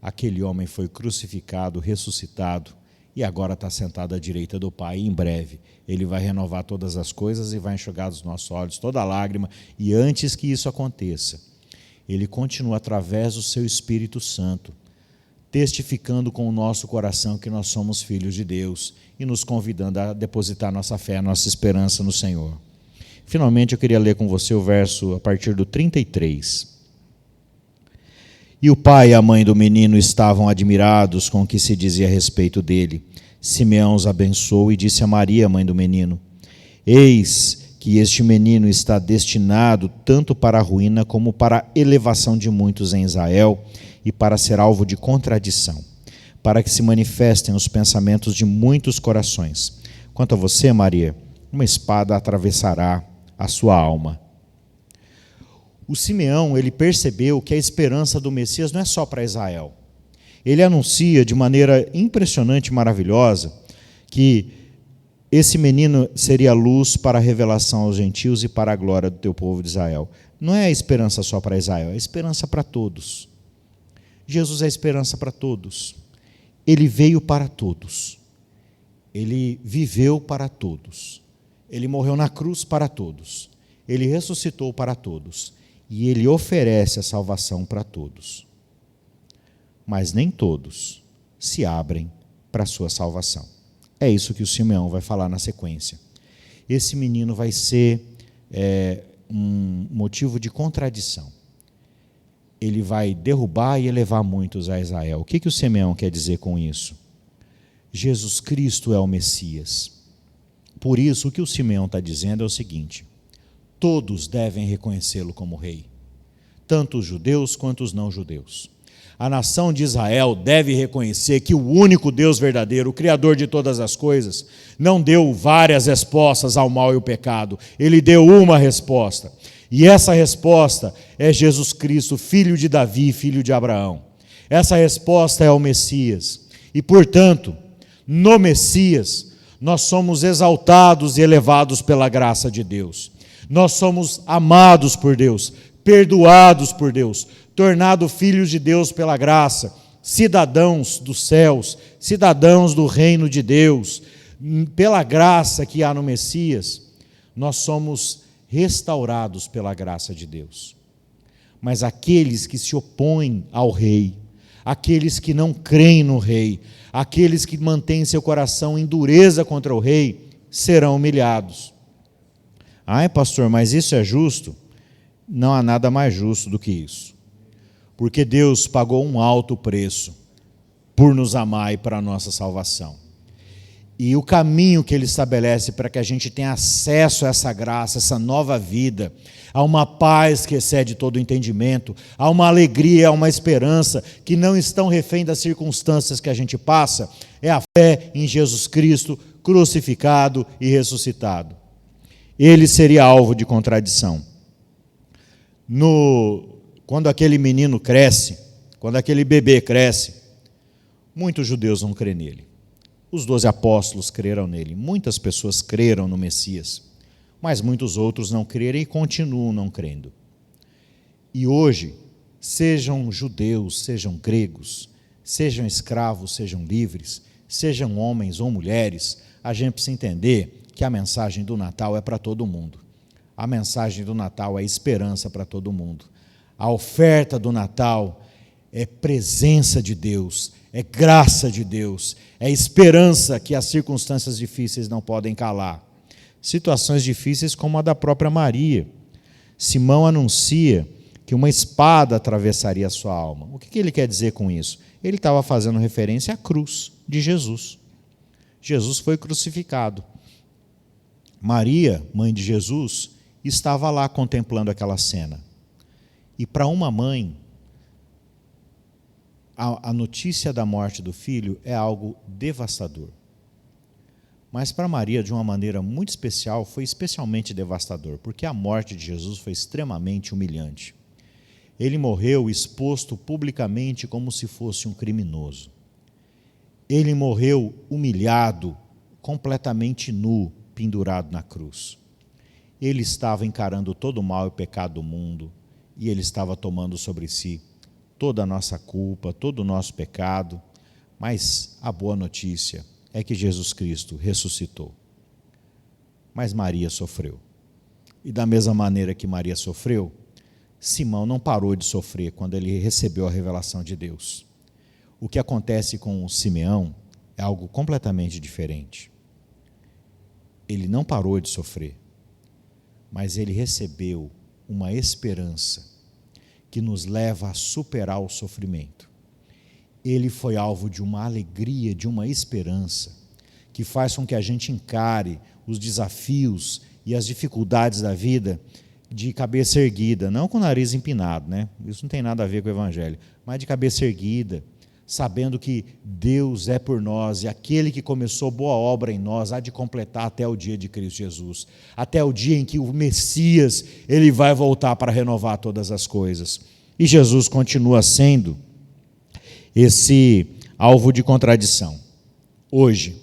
S2: Aquele homem foi crucificado, ressuscitado, e agora está sentado à direita do Pai. E em breve ele vai renovar todas as coisas e vai enxugar dos nossos olhos toda lágrima. E antes que isso aconteça, ele continua através do seu Espírito Santo, testificando com o nosso coração que nós somos filhos de Deus e nos convidando a depositar nossa fé, nossa esperança no Senhor. Finalmente eu queria ler com você o verso a partir do 33. E o pai e a mãe do menino estavam admirados com o que se dizia a respeito dele. Simeão os abençoou e disse a Maria, mãe do menino: eis que este menino está destinado tanto para a ruína como para a elevação de muitos em Israel e para ser alvo de contradição, para que se manifestem os pensamentos de muitos corações. Quanto a você, Maria, uma espada atravessará a sua alma. O Simeão, ele percebeu que a esperança do Messias não é só para Israel. Ele anuncia de maneira impressionante e maravilhosa que esse menino seria luz para a revelação aos gentios e para a glória do teu povo de Israel. Não é a esperança só para Israel, é a esperança para todos. Jesus é a esperança para todos. Ele veio para todos. Ele viveu para todos. Ele morreu na cruz para todos. Ele ressuscitou para todos. E ele oferece a salvação para todos. Mas nem todos se abrem para a sua salvação. É isso que o Simeão vai falar na sequência. Esse menino vai ser um motivo de contradição. Ele vai derrubar e elevar muitos a Israel. O que o Simeão quer dizer com isso? Jesus Cristo é o Messias. Por isso, o que o Simeão está dizendo é o seguinte: todos devem reconhecê-lo como rei, tanto os judeus quanto os não-judeus. A nação de Israel deve reconhecer que o único Deus verdadeiro, o Criador de todas as coisas, não deu várias respostas ao mal e ao pecado. Ele deu uma resposta. E essa resposta é Jesus Cristo, filho de Davi, filho de Abraão. Essa resposta é o Messias. E, portanto, no Messias, nós somos exaltados e elevados pela graça de Deus. Nós somos amados por Deus, perdoados por Deus, tornados filhos de Deus pela graça, cidadãos dos céus, cidadãos do reino de Deus. Pela graça que há no Messias, nós somos restaurados pela graça de Deus. Mas aqueles que se opõem ao rei, aqueles que não creem no rei, aqueles que mantêm seu coração em dureza contra o rei, serão humilhados. Ai, pastor, mas isso é justo? Não há nada mais justo do que isso. Porque Deus pagou um alto preço por nos amar e para a nossa salvação. E o caminho que Ele estabelece para que a gente tenha acesso a essa graça, essa nova vida, a uma paz que excede todo entendimento, a uma alegria, a uma esperança que não estão refém das circunstâncias que a gente passa, é a fé em Jesus Cristo crucificado e ressuscitado. Ele seria alvo de contradição. Quando aquele menino cresce, quando aquele bebê cresce, muitos judeus vão crer nele. Os 12 apóstolos creram nele. Muitas pessoas creram no Messias, mas muitos outros não creram e continuam não crendo. E hoje, sejam judeus, sejam gregos, sejam escravos, sejam livres, sejam homens ou mulheres, a gente precisa entender que a mensagem do Natal é para todo mundo. A mensagem do Natal é esperança para todo mundo. A oferta do Natal é presença de Deus, é graça de Deus, é esperança que as circunstâncias difíceis não podem calar. Situações difíceis como a da própria Maria. Simão anuncia que uma espada atravessaria a sua alma. O que ele quer dizer com isso? Ele estava fazendo referência à cruz de Jesus. Jesus foi crucificado. Maria, mãe de Jesus, estava lá contemplando aquela cena. E para uma mãe, a notícia da morte do filho é algo devastador. Mas para Maria, de uma maneira muito especial, foi especialmente devastador, porque a morte de Jesus foi extremamente humilhante. Ele morreu exposto publicamente como se fosse um criminoso. Ele morreu humilhado, completamente nu, pendurado na cruz. Ele estava encarando todo o mal e o pecado do mundo, e ele estava tomando sobre si toda a nossa culpa, todo o nosso pecado. Mas a boa notícia é que Jesus Cristo ressuscitou. Mas Maria sofreu. E da mesma maneira que Maria sofreu, Simão não parou de sofrer quando ele recebeu a revelação de Deus. O que acontece com o Simeão é algo completamente diferente. Ele não parou de sofrer, mas ele recebeu uma esperança que nos leva a superar o sofrimento. Ele foi alvo de uma alegria, de uma esperança, que faz com que a gente encare os desafios e as dificuldades da vida de cabeça erguida, não com o nariz empinado, né? Isso não tem nada a ver com o Evangelho, mas de cabeça erguida, sabendo que Deus é por nós e aquele que começou boa obra em nós há de completar até o dia de Cristo Jesus, até o dia em que o Messias ele vai voltar para renovar todas as coisas. E Jesus continua sendo esse alvo de contradição hoje,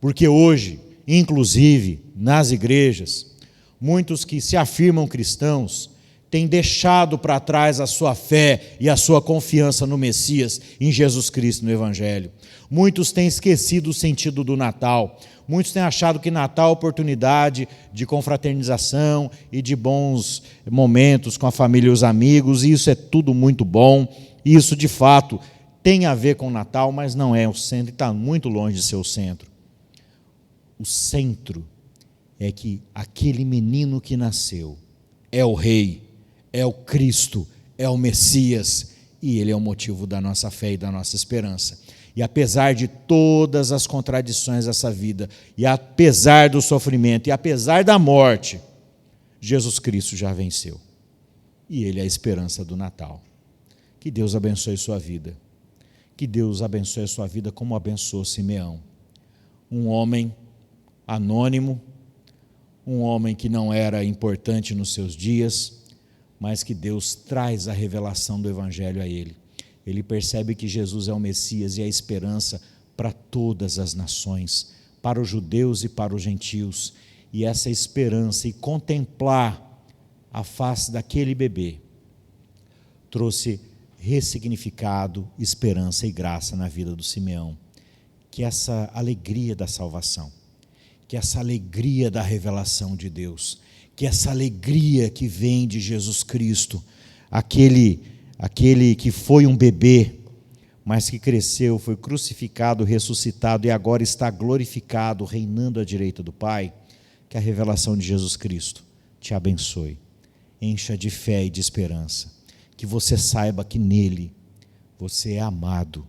S2: porque hoje, inclusive nas igrejas, muitos que se afirmam cristãos têm deixado para trás a sua fé e a sua confiança no Messias, em Jesus Cristo, no Evangelho. Muitos têm esquecido o sentido do Natal. Muitos têm achado que Natal é oportunidade de confraternização e de bons momentos com a família e os amigos, e isso é tudo muito bom. Isso, de fato, tem a ver com o Natal, mas não é o centro, e está muito longe de ser o centro. O centro é que aquele menino que nasceu é o Rei, é o Cristo, é o Messias, e ele é o motivo da nossa fé e da nossa esperança. E apesar de todas as contradições dessa vida, e apesar do sofrimento, e apesar da morte, Jesus Cristo já venceu. E ele é a esperança do Natal. Que Deus abençoe sua vida. Que Deus abençoe a sua vida como abençoou Simeão. Um homem anônimo, um homem que não era importante nos seus dias, mas que Deus traz a revelação do Evangelho a ele. Ele percebe que Jesus é o Messias e a esperança para todas as nações, para os judeus e para os gentios. E essa esperança e contemplar a face daquele bebê trouxe ressignificado, esperança e graça na vida do Simeão. Que essa alegria da salvação, que essa alegria da revelação de Deus, que essa alegria que vem de Jesus Cristo, aquele que foi um bebê, mas que cresceu, foi crucificado, ressuscitado e agora está glorificado, reinando à direita do Pai, que a revelação de Jesus Cristo te abençoe, encha de fé e de esperança, que você saiba que nele você é amado,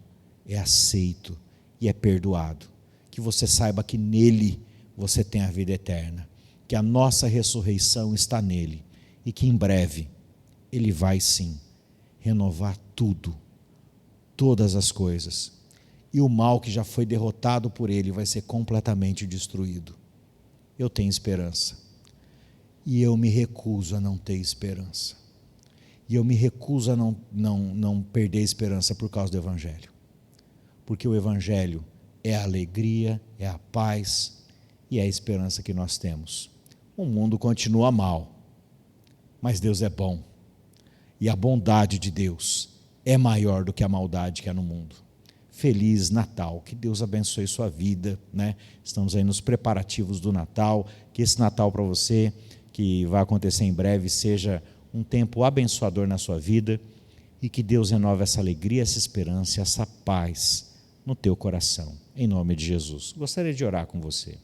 S2: é aceito e é perdoado, que você saiba que nele você tem a vida eterna, que a nossa ressurreição está nele e que em breve ele vai sim renovar tudo, todas as coisas, e o mal que já foi derrotado por ele vai ser completamente destruído. Eu tenho esperança e eu me recuso a não ter esperança, e eu me recuso a não perder a esperança por causa do Evangelho, porque o Evangelho é a alegria, é a paz e é a esperança que nós temos. O mundo continua mal, mas Deus é bom, e a bondade de Deus é maior do que a maldade que há no mundo. Feliz Natal, que Deus abençoe sua vida, né? Estamos aí nos preparativos do Natal, que esse Natal para você, que vai acontecer em breve, seja um tempo abençoador na sua vida, e que Deus renove essa alegria, essa esperança, essa paz no teu coração, em nome de Jesus. Gostaria de orar com você.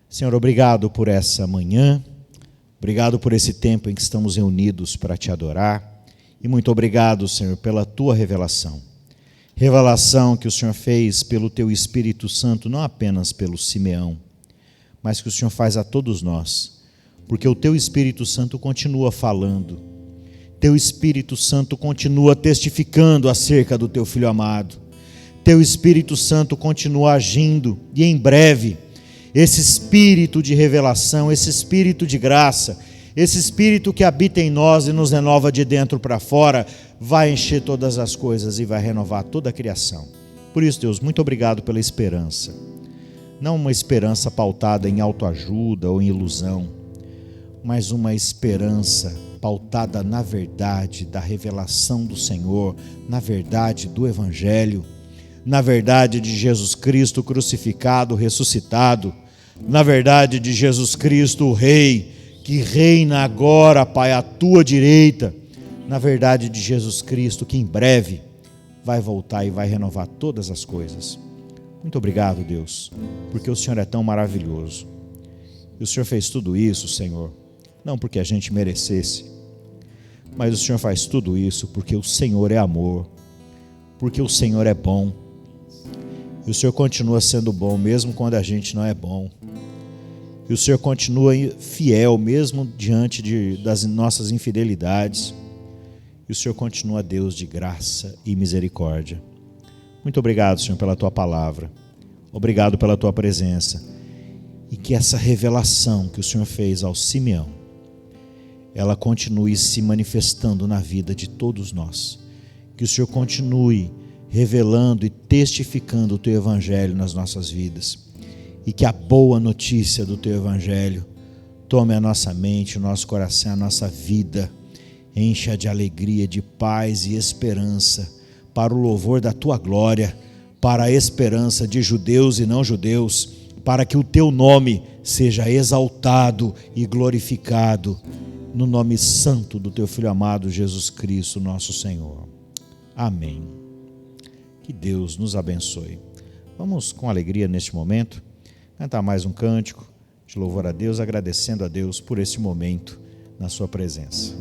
S2: Senhor, obrigado por essa manhã, Obrigado por esse tempo em que estamos reunidos para te adorar. E muito obrigado, Senhor, pela tua revelação. Revelação que o Senhor fez pelo teu Espírito Santo, não apenas pelo Simeão, mas que o Senhor faz a todos nós. Porque o teu Espírito Santo continua falando. Teu Espírito Santo continua testificando acerca do teu Filho amado. Teu Espírito Santo continua agindo. E em breve, esse Espírito de revelação, esse Espírito de graça, esse Espírito que habita em nós e nos renova de dentro para fora, vai encher todas as coisas e vai renovar toda a criação. Por isso, Deus, muito obrigado pela esperança. Não uma esperança pautada em autoajuda ou em ilusão, mas uma esperança pautada na verdade da revelação do Senhor, na verdade do Evangelho, na verdade de Jesus Cristo crucificado, ressuscitado, na verdade de Jesus Cristo, o Rei, que reina agora, Pai, à tua direita, na verdade de Jesus Cristo, que em breve vai voltar e vai renovar todas as coisas. Muito obrigado, Deus, porque o Senhor é tão maravilhoso. E o Senhor fez tudo isso, Senhor, não porque a gente merecesse, mas o Senhor faz tudo isso porque o Senhor é amor, porque o Senhor é bom. E o Senhor continua sendo bom mesmo quando a gente não é bom. E o Senhor continua fiel mesmo diante das nossas infidelidades. E o Senhor continua Deus de graça e misericórdia. Muito obrigado, Senhor, pela tua palavra. Obrigado pela tua presença. E que essa revelação que o Senhor fez ao Simeão, ela continue se manifestando na vida de todos nós. Que o Senhor continue revelando e testificando o teu Evangelho nas nossas vidas. E que a boa notícia do teu Evangelho tome a nossa mente, o nosso coração, a nossa vida, encha de alegria, de paz e esperança, para o louvor da tua glória, para a esperança de judeus e não judeus, para que o teu nome seja exaltado e glorificado, no nome santo do teu Filho amado Jesus Cristo, nosso Senhor. Amém. Que Deus nos abençoe. Vamos com alegria neste momento cantar mais um cântico de louvor a Deus, agradecendo a Deus por esse momento na sua presença.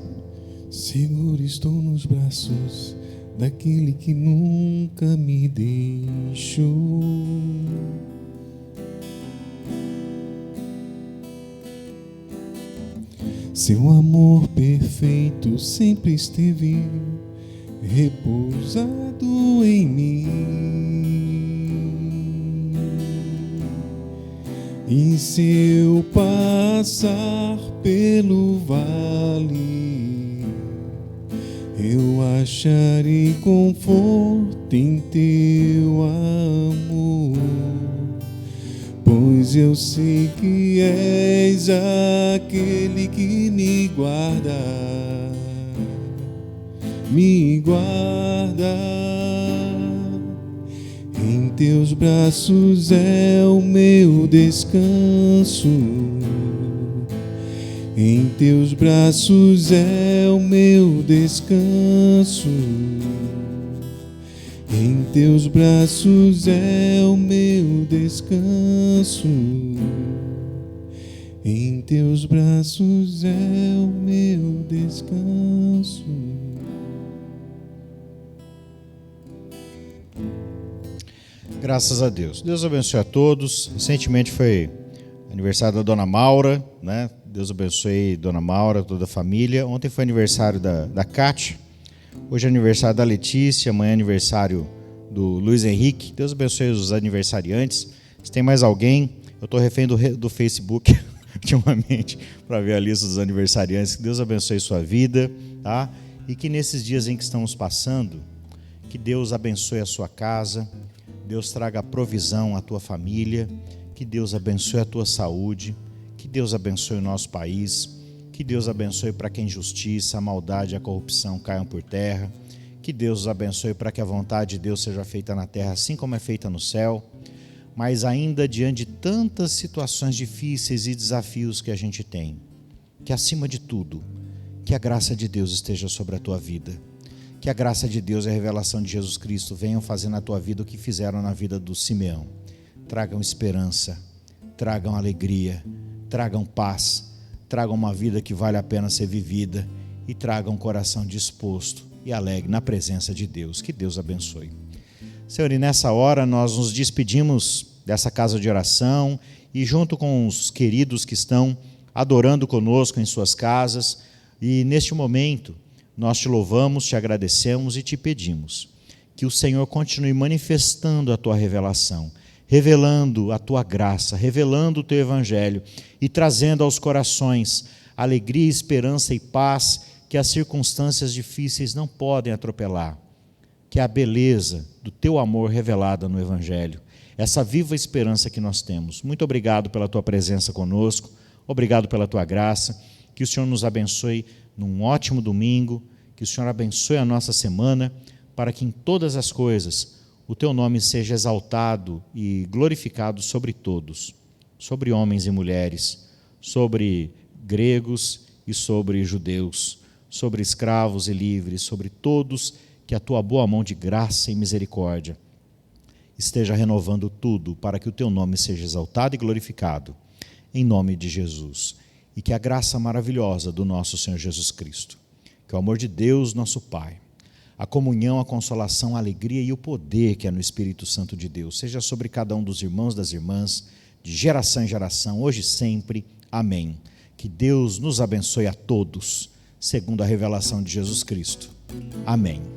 S1: Seguro estou nos braços daquele que nunca me deixou. Seu amor perfeito sempre esteve repousado em mim. E se eu passar pelo vale, eu acharei conforto em teu amor, pois eu sei que és aquele que me guarda, me guarda. Em teus braços é o meu descanso, em teus braços é o meu descanso, em teus braços é o meu descanso, em teus braços é o meu descanso.
S2: Graças a Deus. Deus abençoe a todos. Recentemente foi aniversário da Dona Maura, né? Deus abençoe Dona Maura, toda a família. Ontem foi aniversário da Cátia. Hoje é aniversário da Letícia. Amanhã é aniversário do Luiz Henrique. Deus abençoe os aniversariantes. Se tem mais alguém, eu estou refém do Facebook ultimamente para ver a lista dos aniversariantes. Que Deus abençoe sua vida, tá? E que nesses dias em que estamos passando, que Deus abençoe a sua casa, Deus traga provisão à tua família, que Deus abençoe a tua saúde, que Deus abençoe o nosso país, que Deus abençoe para que a injustiça, a maldade e a corrupção caiam por terra, que Deus abençoe para que a vontade de Deus seja feita na terra assim como é feita no céu, mas ainda diante de tantas situações difíceis e desafios que a gente tem, que acima de tudo, que a graça de Deus esteja sobre a tua vida. Que a graça de Deus e a revelação de Jesus Cristo venham fazer na tua vida o que fizeram na vida do Simeão. Tragam esperança, tragam alegria, tragam paz, tragam uma vida que vale a pena ser vivida e tragam um coração disposto e alegre na presença de Deus. Que Deus abençoe. Senhor, e nessa hora nós nos despedimos dessa casa de oração e junto com os queridos que estão adorando conosco em suas casas, e neste momento nós te louvamos, te agradecemos e te pedimos que o Senhor continue manifestando a tua revelação, revelando a tua graça, revelando o teu evangelho e trazendo aos corações alegria, esperança e paz que as circunstâncias difíceis não podem atropelar, que é a beleza do teu amor revelada no evangelho, essa viva esperança que nós temos. Muito obrigado pela tua presença conosco, obrigado pela tua graça, que o Senhor nos abençoe num ótimo domingo, que o Senhor abençoe a nossa semana, para que em todas as coisas o teu nome seja exaltado e glorificado sobre todos, sobre homens e mulheres, sobre gregos e sobre judeus, sobre escravos e livres, sobre todos, que a tua boa mão de graça e misericórdia esteja renovando tudo, para que o teu nome seja exaltado e glorificado, em nome de Jesus. E que a graça maravilhosa do nosso Senhor Jesus Cristo, que o amor de Deus, nosso Pai, a comunhão, a consolação, a alegria e o poder que é no Espírito Santo de Deus, seja sobre cada um dos irmãos, das irmãs, de geração em geração, hoje e sempre. Amém. Que Deus nos abençoe a todos, segundo a revelação de Jesus Cristo. Amém.